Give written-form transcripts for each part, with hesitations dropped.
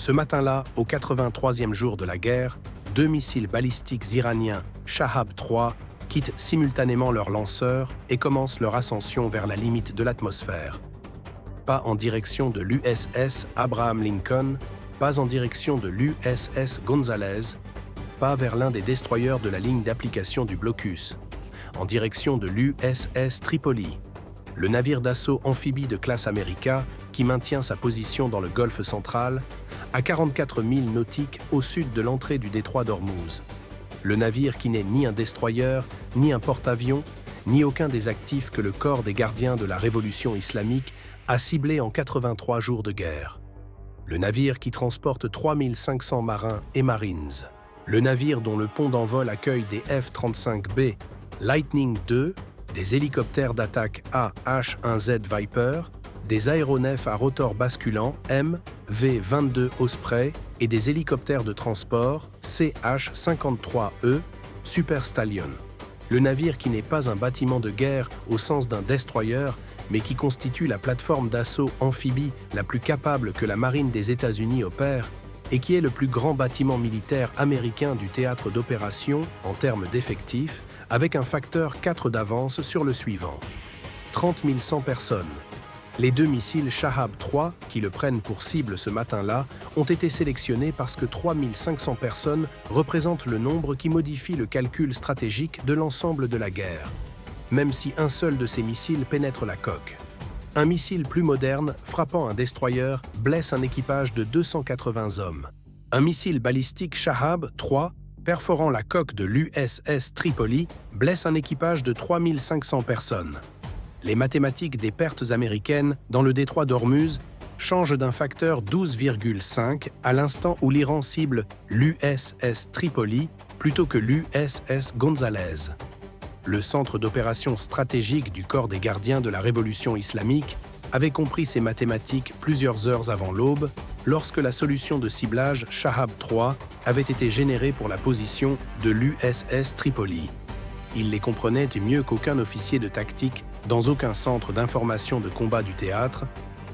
Ce matin-là, au 83e jour de la guerre, 2 missiles balistiques iraniens Shahab 3 quittent simultanément leurs lanceurs et commencent leur ascension vers la limite de l'atmosphère. Pas en direction de l'USS Abraham Lincoln, pas en direction de l'USS Gonzalez, pas vers l'un des destroyers de la ligne d'application du blocus, en direction de l'USS Tripoli, le navire d'assaut amphibie de classe America qui maintient sa position dans le golfe central, à 44 milles nautiques au sud de l'entrée du détroit d'Ormuz. Le navire qui n'est ni un destroyer, ni un porte-avions, ni aucun des actifs que le corps des gardiens de la révolution islamique a ciblé en 83 jours de guerre. Le navire qui transporte 3500 marins et marines. Le navire dont le pont d'envol accueille des F-35B Lightning II, des hélicoptères d'attaque AH-1Z Viper, des aéronefs à rotor basculant MV-22 Osprey et des hélicoptères de transport CH-53E Super Stallion. Le navire qui n'est pas un bâtiment de guerre au sens d'un destroyer, mais qui constitue la plateforme d'assaut amphibie la plus capable que la marine des États-Unis opère et qui est le plus grand bâtiment militaire américain du théâtre d'opération en termes d'effectifs, avec un facteur 4 d'avance sur le suivant. 30 100 personnes. Les 2 missiles Shahab 3, qui le prennent pour cible ce matin-là, ont été sélectionnés parce que 3 500 personnes représentent le nombre qui modifie le calcul stratégique de l'ensemble de la guerre, même si un seul de ces missiles pénètre la coque. Un missile plus moderne, frappant un destroyer, blesse un équipage de 280 hommes. Un missile balistique Shahab 3, perforant la coque de l'USS Tripoli, blesse un équipage de 3 500 personnes. Les mathématiques des pertes américaines dans le détroit d'Ormuz changent d'un facteur 12,5 à l'instant où l'Iran cible l'USS Tripoli plutôt que l'USS Gonzalez. Le centre d'opération stratégique du corps des gardiens de la révolution islamique avait compris ces mathématiques plusieurs heures avant l'aube, lorsque la solution de ciblage Shahab 3 avait été générée pour la position de l'USS Tripoli. Il les comprenait mieux qu'aucun officier de tactique dans aucun centre d'information de combat du théâtre,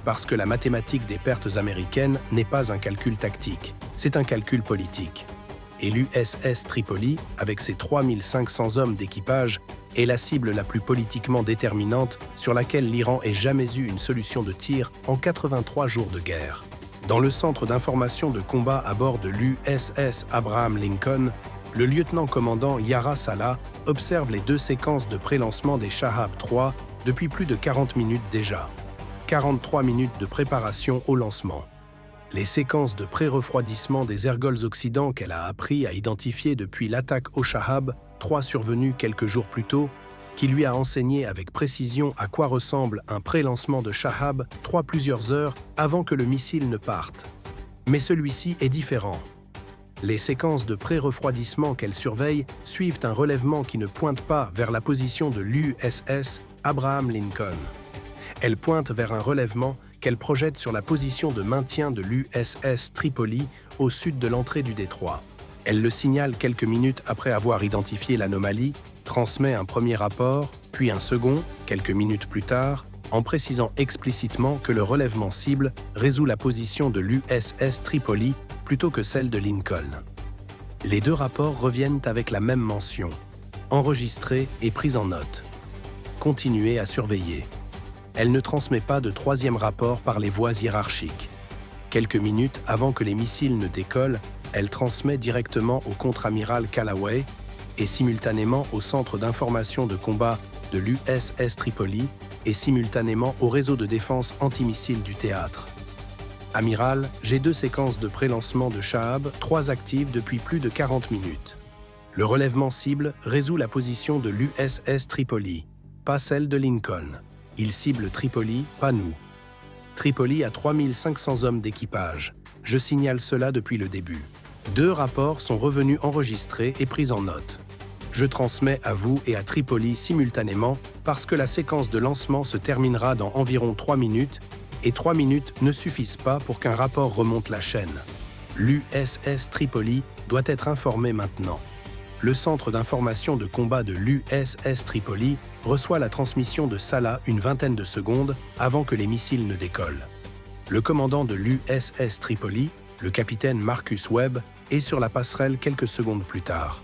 parce que la mathématique des pertes américaines n'est pas un calcul tactique, c'est un calcul politique. Et l'USS Tripoli, avec ses 3500 hommes d'équipage, est la cible la plus politiquement déterminante sur laquelle l'Iran ait jamais eu une solution de tir en 83 jours de guerre. Dans le centre d'information de combat à bord de l'USS Abraham Lincoln, le lieutenant-commandant Yara Salah observe les 2 séquences de prélancement des Shahab 3 depuis plus de 40 minutes déjà. 43 minutes de préparation au lancement. Les séquences de pré-refroidissement des ergols oxydants qu'elle a appris à identifier depuis l'attaque au Shahab 3 survenue quelques jours plus tôt, qui lui a enseigné avec précision à quoi ressemble un pré-lancement de Shahab 3 plusieurs heures avant que le missile ne parte. Mais celui-ci est différent. Les séquences de pré-refroidissement qu'elle surveille suivent un relèvement qui ne pointe pas vers la position de l'USS Abraham Lincoln. Elle pointe vers un relèvement qu'elle projette sur la position de maintien de l'USS Tripoli au sud de l'entrée du détroit. Elle le signale quelques minutes après avoir identifié l'anomalie, transmet un premier rapport, puis un second, quelques minutes plus tard, en précisant explicitement que le relèvement cible résout la position de l'USS Tripoli plutôt que celle de Lincoln. Les 2 rapports reviennent avec la même mention, enregistrée et prise en note. Continuez à surveiller. Elle ne transmet pas de 3e rapport par les voies hiérarchiques. Quelques minutes avant que les missiles ne décollent, elle transmet directement au contre-amiral Callaway et simultanément au centre d'information de combat de l'USS Tripoli et simultanément au réseau de défense antimissile du théâtre. Amiral, j'ai 2 séquences de pré-lancement de Shahab 3 actives depuis plus de 40 minutes. Le relèvement cible résout la position de l'USS Tripoli, pas celle de Lincoln. Il cible Tripoli, pas nous. Tripoli a 3500 hommes d'équipage. Je signale cela depuis le début. 2 rapports sont revenus enregistrés et pris en note. Je transmets à vous et à Tripoli simultanément parce que la séquence de lancement se terminera dans environ 3 minutes et 3 minutes ne suffisent pas pour qu'un rapport remonte la chaîne. L'USS Tripoli doit être informé maintenant. Le centre d'information de combat de l'USS Tripoli reçoit la transmission de Salah une vingtaine de secondes avant que les missiles ne décollent. Le commandant de l'USS Tripoli, Le capitaine Marcus Webb est sur la passerelle quelques secondes plus tard.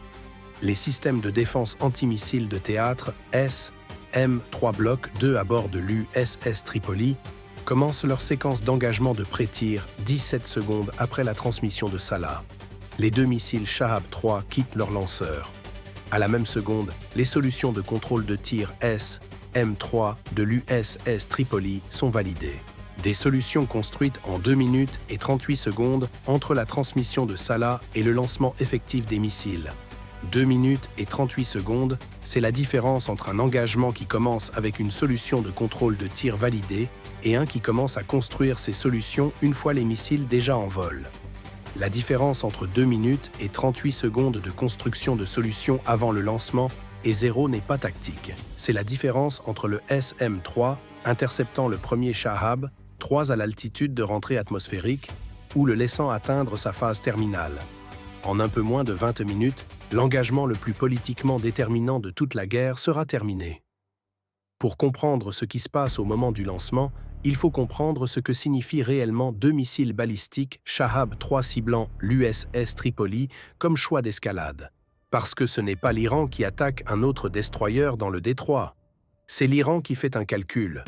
Les systèmes de défense antimissiles de théâtre SM-3 Bloc 2 à bord de l'USS Tripoli commencent leur séquence d'engagement de pré-tir 17 secondes après la transmission de Salah. Les deux missiles Shahab 3 quittent leur lanceur. À la même seconde, les solutions de contrôle de tir SM-3 de l'USS Tripoli sont validées. Des solutions construites en 2 minutes et 38 secondes entre la transmission de Salah et le lancement effectif des missiles. 2 minutes et 38 secondes, c'est la différence entre un engagement qui commence avec une solution de contrôle de tir validée et un qui commence à construire ces solutions une fois les missiles déjà en vol. La différence entre 2 minutes et 38 secondes de construction de solutions avant le lancement et 0 n'est pas tactique. C'est la différence entre le SM-3 interceptant le premier Shahab 3 à l'altitude de rentrée atmosphérique ou le laissant atteindre sa phase terminale. En un peu moins de 20 minutes, l'engagement le plus politiquement déterminant de toute la guerre sera terminé. Pour comprendre ce qui se passe au moment du lancement, il faut comprendre ce que signifient réellement 2 missiles balistiques Shahab 3 ciblant l'USS Tripoli comme choix d'escalade. Parce que ce n'est pas l'Iran qui attaque un autre destroyer dans le détroit. C'est l'Iran qui fait un calcul.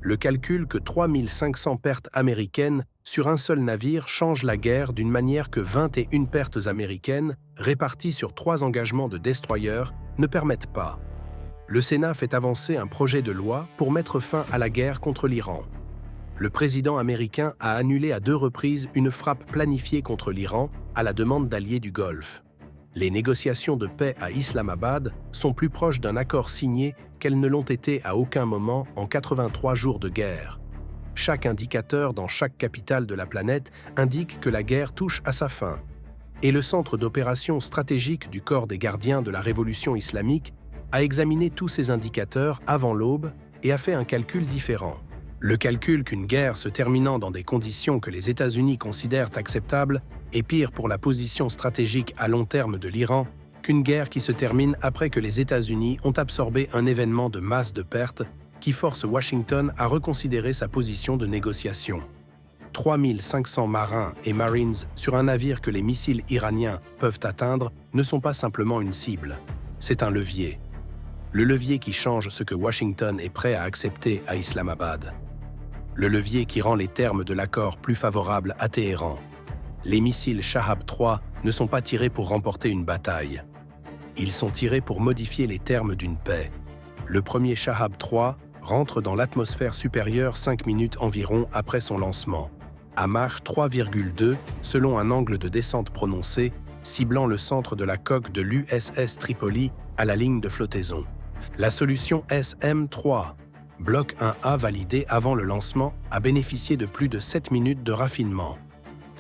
Le calcul que 3500 pertes américaines sur un seul navire change la guerre d'une manière que 21 pertes américaines, réparties sur 3 engagements de destroyers, ne permettent pas. Le Sénat fait avancer un projet de loi pour mettre fin à la guerre contre l'Iran. Le président américain a annulé à 2 reprises une frappe planifiée contre l'Iran à la demande d'alliés du Golfe. Les négociations de paix à Islamabad sont plus proches d'un accord signé qu'elles ne l'ont été à aucun moment en 83 jours de guerre. Chaque indicateur dans chaque capitale de la planète indique que la guerre touche à sa fin. Et le centre d'opération stratégique du corps des gardiens de la révolution islamique a examiné tous ces indicateurs avant l'aube et a fait un calcul différent. Le calcul qu'une guerre se terminant dans des conditions que les États-Unis considèrent acceptables est pire pour la position stratégique à long terme de l'Iran qu'une guerre qui se termine après que les États-Unis ont absorbé un événement de masse de pertes qui force Washington à reconsidérer sa position de négociation. 3500 marins et marines sur un navire que les missiles iraniens peuvent atteindre ne sont pas simplement une cible, c'est un levier. Le levier qui change ce que Washington est prêt à accepter à Islamabad. Le levier qui rend les termes de l'accord plus favorables à Téhéran. Les missiles Shahab 3 ne sont pas tirés pour remporter une bataille. Ils sont tirés pour modifier les termes d'une paix. Le premier Shahab 3 rentre dans l'atmosphère supérieure 5 minutes environ après son lancement, à Mach 3,2 selon un angle de descente prononcé, ciblant le centre de la coque de l'USS Tripoli à la ligne de flottaison. La solution SM-3, bloc 1A validé avant le lancement, a bénéficié de plus de 7 minutes de raffinement.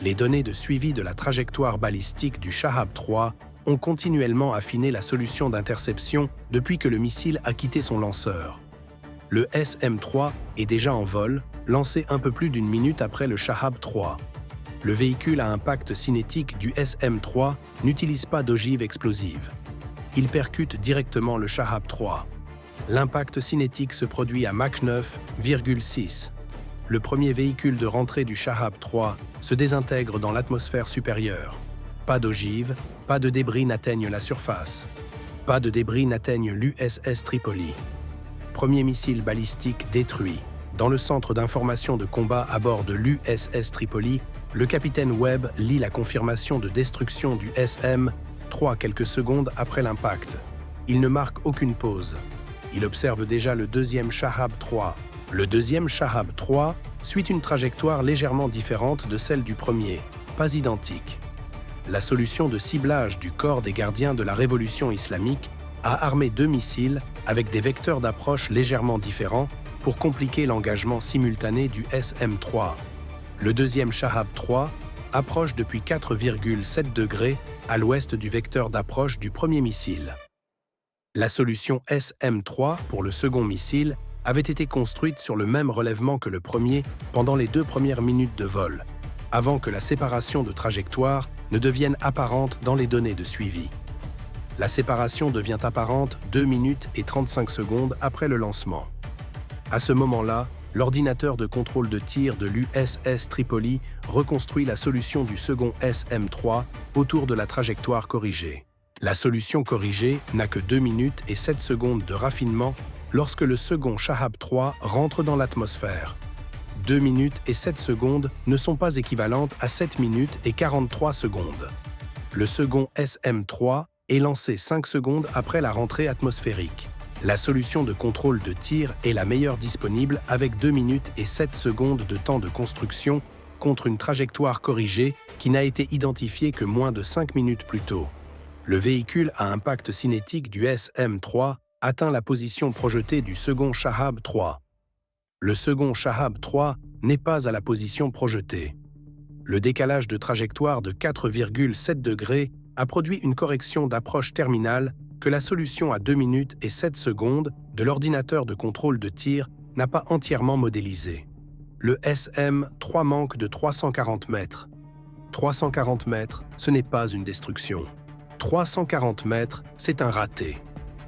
Les données de suivi de la trajectoire balistique du Shahab 3 ont continuellement affiné la solution d'interception depuis que le missile a quitté son lanceur. Le SM-3 est déjà en vol, lancé un peu plus d'une minute après le Shahab 3. Le véhicule à impact cinétique du SM-3 n'utilise pas d'ogive explosive. Il percute directement le Shahab 3. L'impact cinétique se produit à Mach 9,6. Le premier véhicule de rentrée du Shahab 3 se désintègre dans l'atmosphère supérieure. Pas d'ogive, pas de débris n'atteignent la surface. Pas de débris n'atteignent l'USS Tripoli. Premier missile balistique détruit. Dans le centre d'information de combat à bord de l'USS Tripoli, le capitaine Webb lit la confirmation de destruction du SM-3 quelques secondes après l'impact. Il ne marque aucune pause. Il observe déjà le deuxième Shahab 3. Le deuxième Shahab 3 suit une trajectoire légèrement différente de celle du premier, pas identique. La solution de ciblage du corps des gardiens de la révolution islamique a armé 2 missiles avec des vecteurs d'approche légèrement différents pour compliquer l'engagement simultané du SM-3. Le deuxième Shahab 3 approche depuis 4,7 degrés à l'ouest du vecteur d'approche du premier missile. La solution SM-3 pour le second missile avait été construite sur le même relèvement que le premier pendant les 2 premières minutes de vol, avant que la séparation de trajectoire ne devienne apparente dans les données de suivi. La séparation devient apparente 2 minutes et 35 secondes après le lancement. À ce moment-là, l'ordinateur de contrôle de tir de l'USS Tripoli reconstruit la solution du second SM-3 autour de la trajectoire corrigée. La solution corrigée n'a que 2 minutes et 7 secondes de raffinement lorsque le second Shahab-3 rentre dans l'atmosphère. 2 minutes et 7 secondes ne sont pas équivalentes à 7 minutes et 43 secondes. Le second SM-3 est lancé 5 secondes après la rentrée atmosphérique. La solution de contrôle de tir est la meilleure disponible avec 2 minutes et 7 secondes de temps de construction contre une trajectoire corrigée qui n'a été identifiée que moins de 5 minutes plus tôt. Le véhicule à impact cinétique du SM-3 atteint la position projetée du second Shahab-3. Le second Shahab-3 n'est pas à la position projetée. Le décalage de trajectoire de 4,7 degrés a produit une correction d'approche terminale que la solution à 2 minutes et 7 secondes de l'ordinateur de contrôle de tir n'a pas entièrement modélisée. Le SM-3 manque de 340 mètres. 340 mètres, ce n'est pas une destruction. 340 mètres, c'est un raté.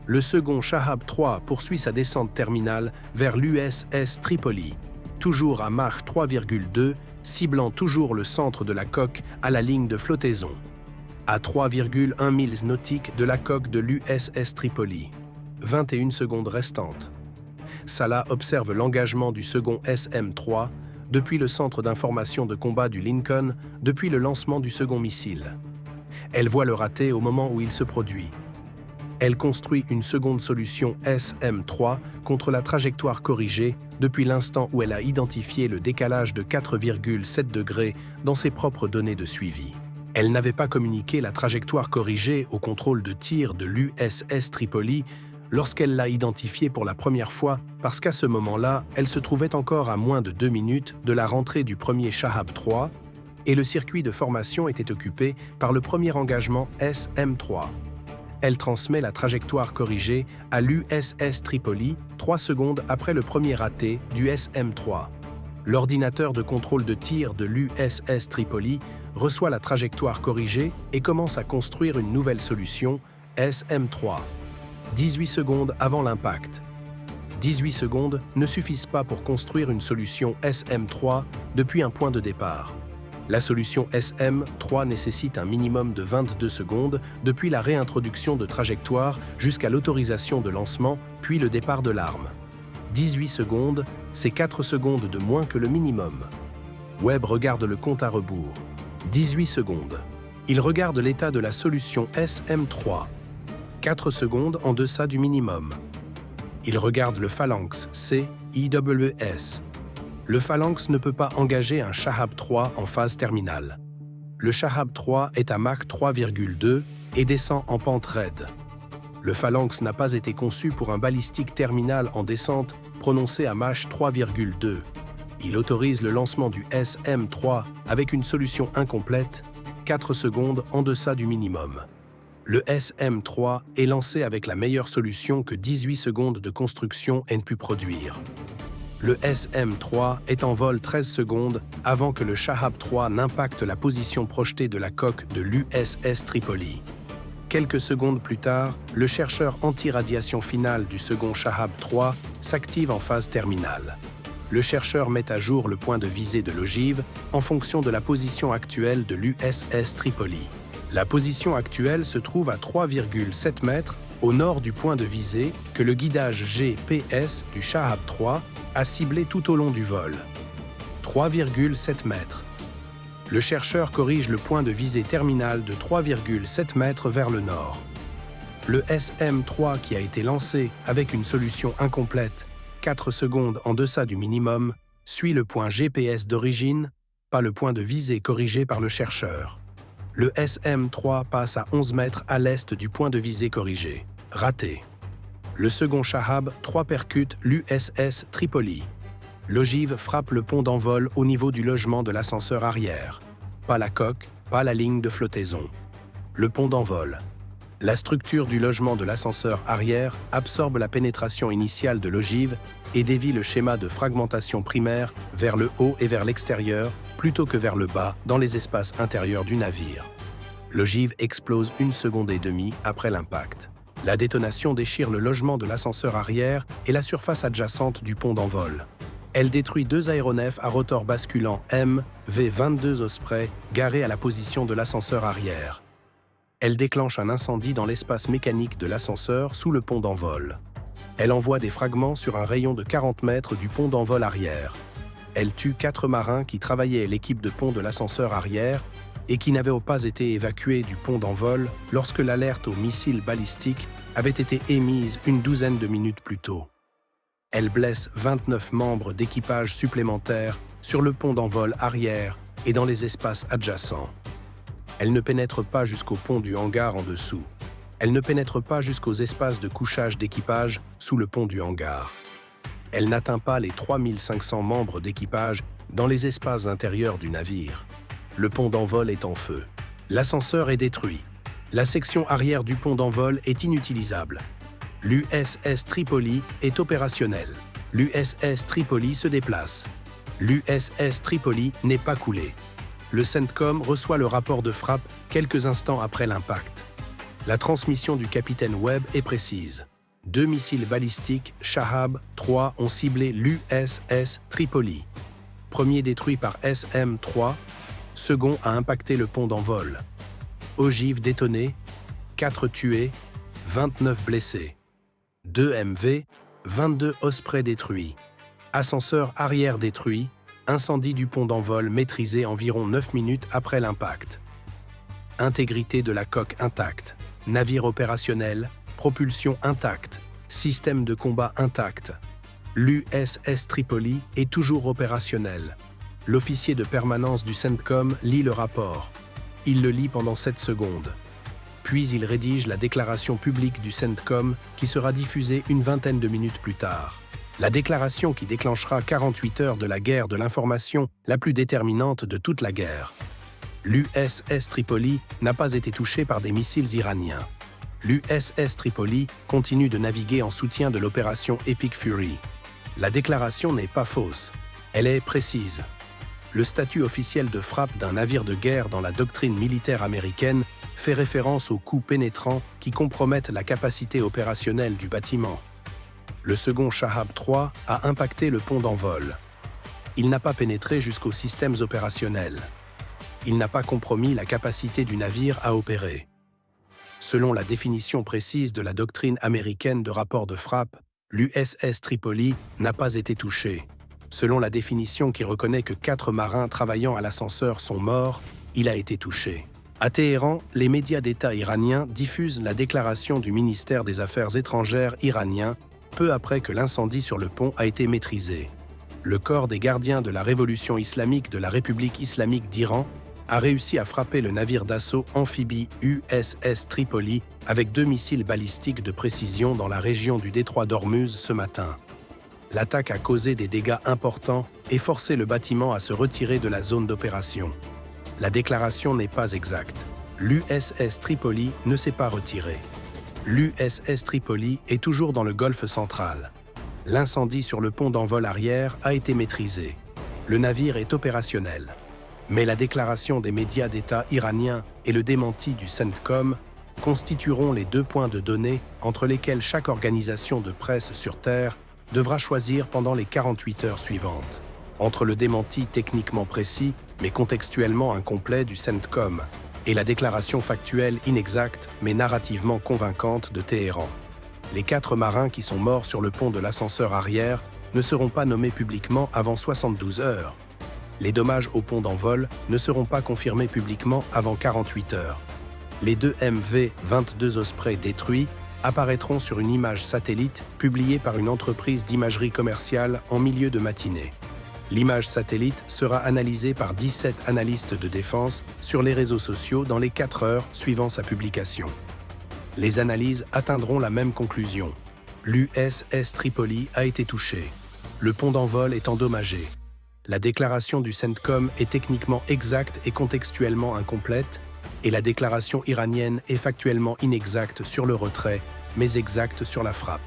Le second Shahab-3 poursuit sa descente terminale vers l'USS Tripoli, toujours à Mach 3,2, ciblant toujours le centre de la coque à la ligne de flottaison, à 3,1 milles nautiques de la coque de l'USS Tripoli. 21 secondes restantes. Salah observe l'engagement du second SM-3 depuis le centre d'information de combat du Lincoln depuis le lancement du second missile. Elle voit le raté au moment où il se produit. Elle construit une seconde solution SM-3 contre la trajectoire corrigée depuis l'instant où elle a identifié le décalage de 4,7 degrés dans ses propres données de suivi. Elle n'avait pas communiqué la trajectoire corrigée au contrôle de tir de l'USS Tripoli lorsqu'elle l'a identifiée pour la première fois parce qu'à ce moment-là, elle se trouvait encore à moins de 2 minutes de la rentrée du premier Shahab-3 et le circuit de formation était occupé par le premier engagement SM-3. Elle transmet la trajectoire corrigée à l'USS Tripoli 3 secondes après le premier raté du SM-3. L'ordinateur de contrôle de tir de l'USS Tripoli reçoit la trajectoire corrigée et commence à construire une nouvelle solution, SM-3. 18 secondes avant l'impact. 18 secondes ne suffisent pas pour construire une solution SM-3 depuis un point de départ. La solution SM-3 nécessite un minimum de 22 secondes depuis la réintroduction de trajectoire jusqu'à l'autorisation de lancement, puis le départ de l'arme. 18 secondes, c'est 4 secondes de moins que le minimum. Webb regarde le compte à rebours. 18 secondes. Il regarde l'état de la solution SM-3. 4 secondes en deçà du minimum. Il regarde le phalanx CIWS. Le phalanx ne peut pas engager un Shahab-3 en phase terminale. Le Shahab-3 est à Mach 3,2 et descend en pente raide. Le phalanx n'a pas été conçu pour un balistique terminal en descente prononcé à Mach 3,2. Il autorise le lancement du SM-3 avec une solution incomplète, 4 secondes en deçà du minimum. Le SM-3 est lancé avec la meilleure solution que 18 secondes de construction aient pu produire. Le SM-3 est en vol 13 secondes avant que le Shahab-3 n'impacte la position projetée de la coque de l'USS Tripoli. Quelques secondes plus tard, le chercheur anti-radiation final du second Shahab-3 s'active en phase terminale. Le chercheur met à jour le point de visée de l'ogive en fonction de la position actuelle de l'USS Tripoli. La position actuelle se trouve à 3,7 mètres au nord du point de visée que le guidage GPS du Shahab-3 a ciblé tout au long du vol. 3,7 mètres. Le chercheur corrige le point de visée terminal de 3,7 mètres vers le nord. Le SM-3 qui a été lancé avec une solution incomplète, 4 secondes en deçà du minimum, suit le point GPS d'origine, pas le point de visée corrigé par le chercheur. Le SM-3 passe à 11 mètres à l'est du point de visée corrigé. Raté. Le second Shahab-3 percute l'USS Tripoli. L'ogive frappe le pont d'envol au niveau du logement de l'ascenseur arrière. Pas la coque, pas la ligne de flottaison. Le pont d'envol. La structure du logement de l'ascenseur arrière absorbe la pénétration initiale de l'ogive et dévie le schéma de fragmentation primaire vers le haut et vers l'extérieur plutôt que vers le bas dans les espaces intérieurs du navire. L'ogive explose 1 seconde et demie après l'impact. La détonation déchire le logement de l'ascenseur arrière et la surface adjacente du pont d'envol. Elle détruit 2 aéronefs à rotor basculant MV-22 Osprey garés à la position de l'ascenseur arrière. Elle déclenche un incendie dans l'espace mécanique de l'ascenseur sous le pont d'envol. Elle envoie des fragments sur un rayon de 40 mètres du pont d'envol arrière. Elle tue 4 marins qui travaillaient à l'équipe de pont de l'ascenseur arrière et qui n'avaient pas été évacués du pont d'envol lorsque l'alerte aux missiles balistiques avait été émise une douzaine de minutes plus tôt. Elle blesse 29 membres d'équipage supplémentaires sur le pont d'envol arrière et dans les espaces adjacents. Elle ne pénètre pas jusqu'au pont du hangar en dessous. Elle ne pénètre pas jusqu'aux espaces de couchage d'équipage sous le pont du hangar. Elle n'atteint pas les 3500 membres d'équipage dans les espaces intérieurs du navire. Le pont d'envol est en feu. L'ascenseur est détruit. La section arrière du pont d'envol est inutilisable. L'USS Tripoli est opérationnelle. L'USS Tripoli se déplace. L'USS Tripoli n'est pas coulée. Le CENTCOM reçoit le rapport de frappe quelques instants après l'impact. La transmission du capitaine Webb est précise. 2 missiles balistiques Shahab 3 ont ciblé l'USS Tripoli. Premier détruit par SM-3, second a impacté le pont d'envol. Ogive détonné, 4 tués, 29 blessés. 2 MV, 22 Osprey détruits. Ascenseur arrière détruit, incendie du pont d'envol maîtrisé environ 9 minutes après l'impact. Intégrité de la coque intacte, navire opérationnel, propulsion intacte, système de combat intact. L'USS Tripoli est toujours opérationnel. L'officier de permanence du CENTCOM lit le rapport. Il le lit pendant 7 secondes. Puis il rédige la déclaration publique du CENTCOM qui sera diffusée une vingtaine de minutes plus tard. La déclaration qui déclenchera 48 heures de la guerre de l'information la plus déterminante de toute la guerre. L'USS Tripoli n'a pas été touchée par des missiles iraniens. L'USS Tripoli continue de naviguer en soutien de l'opération Epic Fury. La déclaration n'est pas fausse, elle est précise. Le statut officiel de frappe d'un navire de guerre dans la doctrine militaire américaine fait référence aux coups pénétrants qui compromettent la capacité opérationnelle du bâtiment. Le second Shahab 3 a impacté le pont d'envol. Il n'a pas pénétré jusqu'aux systèmes opérationnels. Il n'a pas compromis la capacité du navire à opérer. Selon la définition précise de la doctrine américaine de rapport de frappe, l'USS Tripoli n'a pas été touché. Selon la définition qui reconnaît que 4 marins travaillant à l'ascenseur sont morts, il a été touché. À Téhéran, les médias d'État iraniens diffusent la déclaration du ministère des Affaires étrangères iranien peu après que l'incendie sur le pont a été maîtrisé. Le corps des gardiens de la révolution islamique de la République islamique d'Iran a réussi à frapper le navire d'assaut amphibie USS Tripoli avec 2 missiles balistiques de précision dans la région du détroit d'Ormuz ce matin. L'attaque a causé des dégâts importants et forcé le bâtiment à se retirer de la zone d'opération. La déclaration n'est pas exacte. L'USS Tripoli ne s'est pas retiré. L'USS Tripoli est toujours dans le golfe central. L'incendie sur le pont d'envol arrière a été maîtrisé. Le navire est opérationnel. Mais la déclaration des médias d'État iraniens et le démenti du CENTCOM constitueront les 2 points de données entre lesquels chaque organisation de presse sur Terre devra choisir pendant les 48 heures suivantes. Entre le démenti techniquement précis, mais contextuellement incomplet du CENTCOM, et la déclaration factuelle inexacte, mais narrativement convaincante de Téhéran. Les 4 marins qui sont morts sur le pont de l'ascenseur arrière ne seront pas nommés publiquement avant 72 heures. Les dommages au pont d'envol ne seront pas confirmés publiquement avant 48 heures. Les 2 MV-22 Osprey détruits apparaîtront sur une image satellite publiée par une entreprise d'imagerie commerciale en milieu de matinée. L'image satellite sera analysée par 17 analystes de défense sur les réseaux sociaux dans les 4 heures suivant sa publication. Les analyses atteindront la même conclusion. L'USS Tripoli a été touché. Le pont d'envol est endommagé. La déclaration du CENTCOM est techniquement exacte et contextuellement incomplète, et la déclaration iranienne est factuellement inexacte sur le retrait, mais exacte sur la frappe.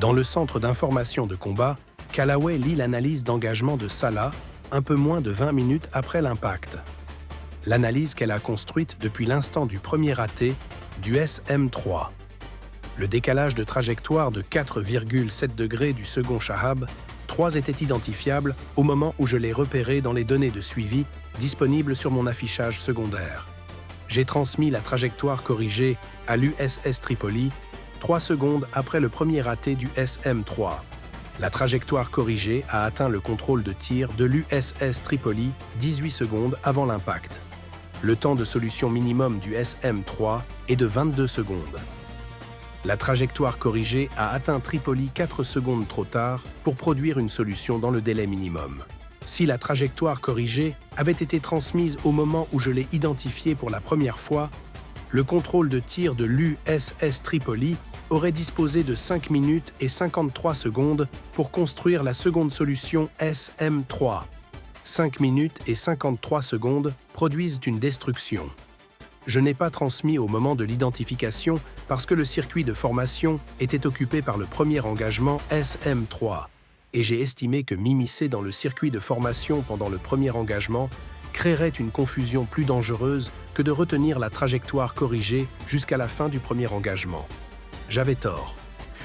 Dans le centre d'information de combat, Callaway lit l'analyse d'engagement de Salah un peu moins de 20 minutes après l'impact. L'analyse qu'elle a construite depuis l'instant du premier raté du SM-3. Le décalage de trajectoire de 4,7 degrés du second Shahab 3 étaient identifiables au moment où je les repérais dans les données de suivi disponibles sur mon affichage secondaire. J'ai transmis la trajectoire corrigée à l'USS Tripoli 3 secondes après le premier raté du SM-3. La trajectoire corrigée a atteint le contrôle de tir de l'USS Tripoli 18 secondes avant l'impact. Le temps de solution minimum du SM-3 est de 22 secondes. La trajectoire corrigée a atteint Tripoli 4 secondes trop tard pour produire une solution dans le délai minimum. Si la trajectoire corrigée avait été transmise au moment où je l'ai identifiée pour la première fois, le contrôle de tir de l'USS Tripoli aurait disposé de 5 minutes et 53 secondes pour construire la seconde solution SM-3. 5 minutes et 53 secondes produisent une destruction. Je n'ai pas transmis au moment de l'identification parce que le circuit de formation était occupé par le premier engagement SM-3 et j'ai estimé que m'immiscer dans le circuit de formation pendant le premier engagement créerait une confusion plus dangereuse que de retenir la trajectoire corrigée jusqu'à la fin du premier engagement. J'avais tort.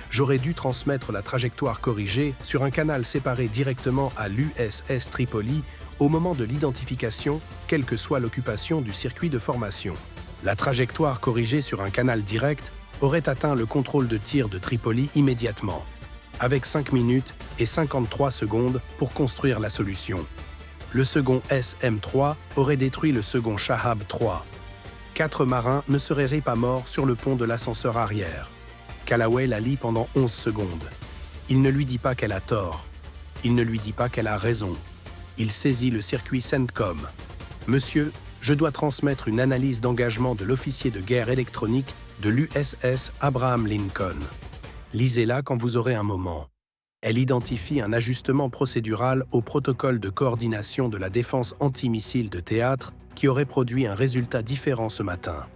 J'aurais dû transmettre la trajectoire corrigée sur un canal séparé directement à l'USS Tripoli au moment de l'identification, quelle que soit l'occupation du circuit de formation. La trajectoire corrigée sur un canal direct aurait atteint le contrôle de tir de Tripoli immédiatement, avec 5 minutes et 53 secondes pour construire la solution. Le second SM-3 aurait détruit le second Shahab 3. 4 marins ne seraient pas morts sur le pont de l'ascenseur arrière. Callaway la lit pendant 11 secondes. Il ne lui dit pas qu'elle a tort. Il ne lui dit pas qu'elle a raison. Il saisit le circuit CENTCOM. « Monsieur, je dois transmettre une analyse d'engagement de l'officier de guerre électronique de l'USS Abraham Lincoln. Lisez-la quand vous aurez un moment. » Elle identifie un ajustement procédural au protocole de coordination de la défense antimissile de théâtre qui aurait produit un résultat différent ce matin.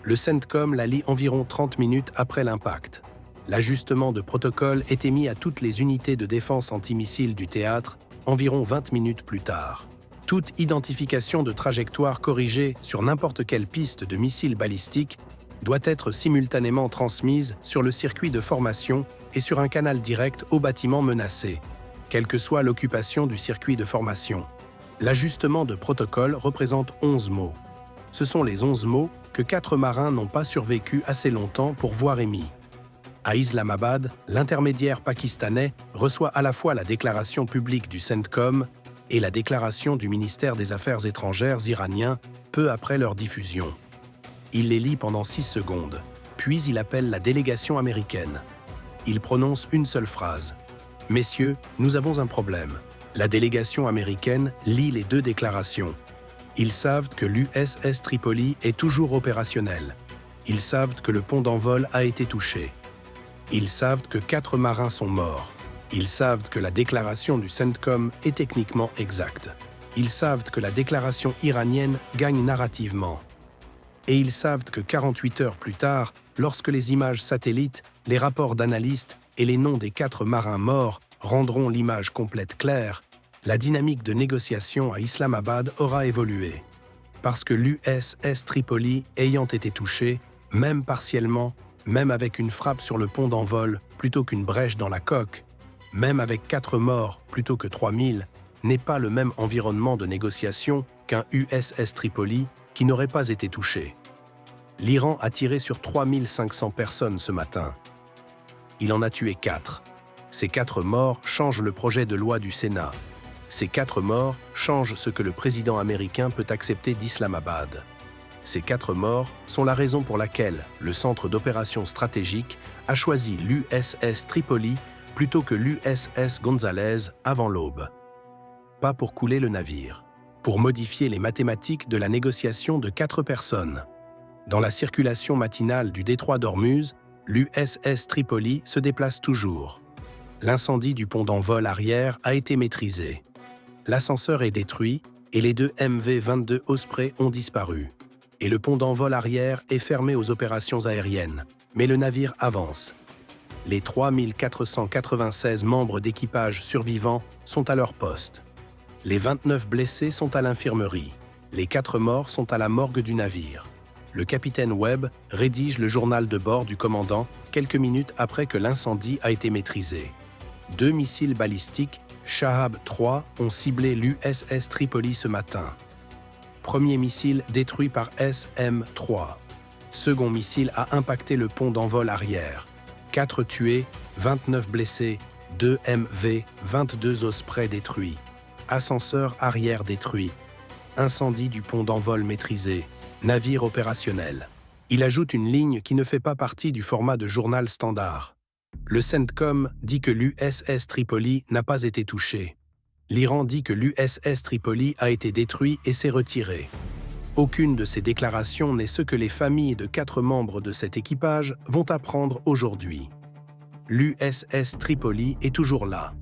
Le CENTCOM la lit environ 30 minutes après l'impact. L'ajustement de protocole est émis à toutes les unités de défense antimissile du théâtre environ 20 minutes plus tard. Toute identification de trajectoire corrigée sur n'importe quelle piste de missiles balistiques doit être simultanément transmise sur le circuit de formation et sur un canal direct au bâtiment menacé, quelle que soit l'occupation du circuit de formation. L'ajustement de protocole représente 11 mots. Ce sont les 11 mots que 4 marins n'ont pas survécu assez longtemps pour voir émis. À Islamabad, l'intermédiaire pakistanais reçoit à la fois la déclaration publique du CENTCOM et la déclaration du ministère des Affaires étrangères iranien peu après leur diffusion. Il les lit pendant 6 secondes, puis il appelle la délégation américaine. Il prononce une seule phrase. « Messieurs, nous avons un problème. » La délégation américaine lit les 2 déclarations. Ils savent que l'USS Tripoli est toujours opérationnel. Ils savent que le pont d'envol a été touché. Ils savent que 4 marins sont morts. Ils savent que la déclaration du CENTCOM est techniquement exacte. Ils savent que la déclaration iranienne gagne narrativement. Et ils savent que 48 heures plus tard, lorsque les images satellites, les rapports d'analystes et les noms des 4 marins morts rendront l'image complète claire, la dynamique de négociation à Islamabad aura évolué. Parce que l'USS Tripoli ayant été touchée, même partiellement, même avec une frappe sur le pont d'envol plutôt qu'une brèche dans la coque, même avec 4 morts plutôt que 3000, n'est pas le même environnement de négociation qu'un USS Tripoli qui n'aurait pas été touché. L'Iran a tiré sur 3500 personnes ce matin. Il en a tué 4. Ces 4 morts changent le projet de loi du Sénat. Ces 4 morts changent ce que le président américain peut accepter d'Islamabad. Ces 4 morts sont la raison pour laquelle le centre d'opérations stratégiques a choisi l'USS Tripoli plutôt que l'USS Gonzalez avant l'aube. Pas pour couler le navire, pour modifier les mathématiques de la négociation de 4 personnes. Dans la circulation matinale du détroit d'Ormuz, l'USS Tripoli se déplace toujours. L'incendie du pont d'envol arrière a été maîtrisé. L'ascenseur est détruit et les 2 MV-22 Osprey ont disparu. Et le pont d'envol arrière est fermé aux opérations aériennes. Mais le navire avance. Les 3496 membres d'équipage survivants sont à leur poste. Les 29 blessés sont à l'infirmerie. Les 4 morts sont à la morgue du navire. Le capitaine Webb rédige le journal de bord du commandant quelques minutes après que l'incendie a été maîtrisé. 2 missiles balistiques Shahab 3 ont ciblé l'USS Tripoli ce matin. Premier missile détruit par SM-3. Second missile a impacté le pont d'envol arrière. 4 tués, 29 blessés, 2 MV, 22 ospreys détruits. Ascenseur arrière détruit. Incendie du pont d'envol maîtrisé. Navire opérationnel. Il ajoute une ligne qui ne fait pas partie du format de journal standard. Le CENTCOM dit que l'USS Tripoli n'a pas été touché. L'Iran dit que l'USS Tripoli a été détruit et s'est retiré. Aucune de ces déclarations n'est ce que les familles de 4 membres de cet équipage vont apprendre aujourd'hui. L'USS Tripoli est toujours là.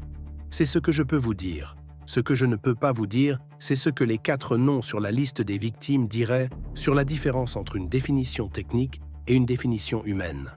C'est ce que je peux vous dire. Ce que je ne peux pas vous dire, c'est ce que les 4 noms sur la liste des victimes diraient sur la différence entre une définition technique et une définition humaine.